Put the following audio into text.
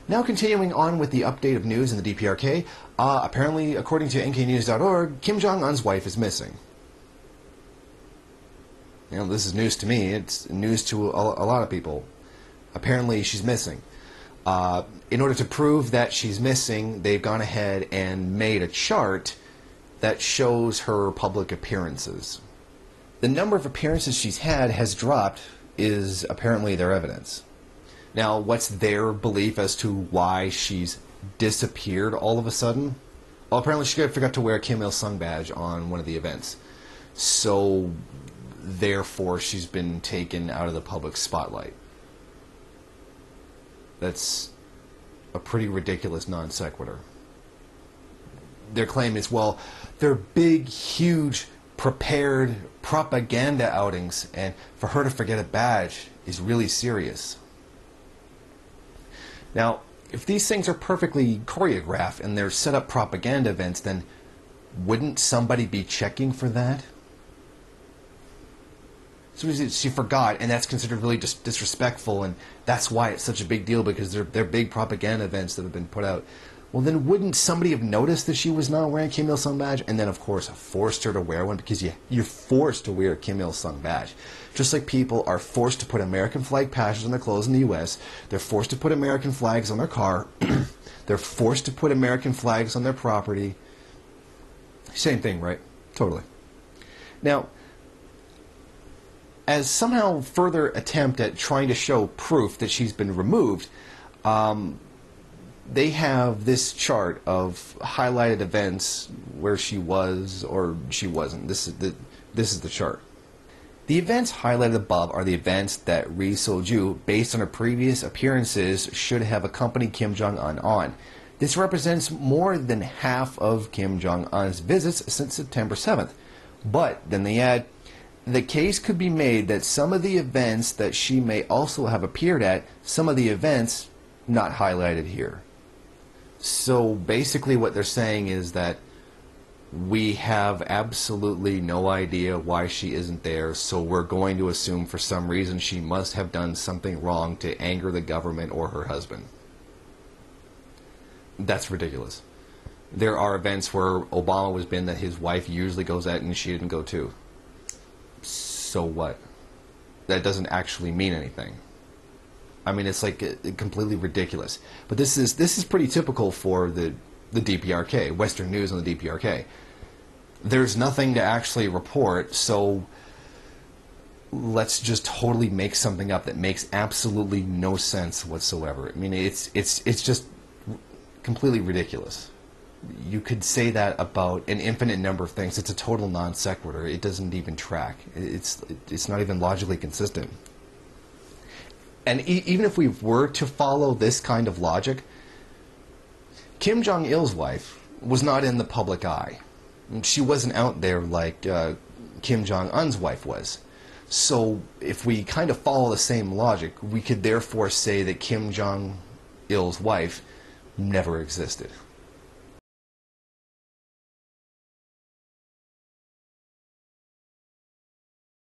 Now continuing on with the update of news in the DPRK, apparently, according to nknews.org, Kim Jong-un's wife is missing. You know, this is news to me. It's news to a lot of people. Apparently, she's missing. In order to prove that she's missing, they've gone ahead and made a chart that shows her public appearances. The number of appearances she's had has dropped, is apparently their evidence. Now, what's their belief as to why she's disappeared all of a sudden? Well, apparently she forgot to wear a Kim Il-sung badge on one of the events. So, therefore, she's been taken out of the public spotlight. That's a pretty ridiculous non sequitur. Their claim is, well, they're big, huge, prepared propaganda outings, and for her to forget a badge is really serious. Now, if these things are perfectly choreographed and they're set up propaganda events, then wouldn't somebody be checking for that? So she forgot, and that's considered really just disrespectful, and that's why it's such a big deal, because they're big propaganda events that have been put out. Well, then wouldn't somebody have noticed that she was not wearing a Kim Il-sung badge, and then, of course, forced her to wear one, because you're forced to wear a Kim Il-sung badge. Just like people are forced to put American flag patches on their clothes in the U.S., they're forced to put American flags on their car, they're forced to put American flags on their property. Same thing, right? Totally. Now, as somehow further attempt at trying to show proof that she's been removed, they have this chart of highlighted events where she was or she wasn't. This is the chart. The events highlighted above are the events that Ri Sol-ju, based on her previous appearances, should have accompanied Kim Jong-un on. This represents more than half of Kim Jong-un's visits since September 7th. But then they add, the case could be made that some of the events that she may also have appeared at, some of the events not highlighted here. So basically what they're saying is that we have absolutely no idea why she isn't there, so we're going to assume for some reason she must have done something wrong to anger the government or her husband. That's ridiculous. There are events where Obama was been that his wife usually goes at and she didn't go to. So what? That doesn't actually mean anything. I mean, it's like completely ridiculous. But this is pretty typical for the DPRK, Western news on the DPRK. There's nothing to actually report, so let's just totally make something up that makes absolutely no sense whatsoever. I mean, it's just completely ridiculous. You could say that about an infinite number of things. It's a total non sequitur. It doesn't even track. It's not even logically consistent. And even if we were to follow this kind of logic, Kim Jong-il's wife was not in the public eye. She wasn't out there like Kim Jong-un's wife was. So if we kind of follow the same logic, we could therefore say that Kim Jong-il's wife never existed.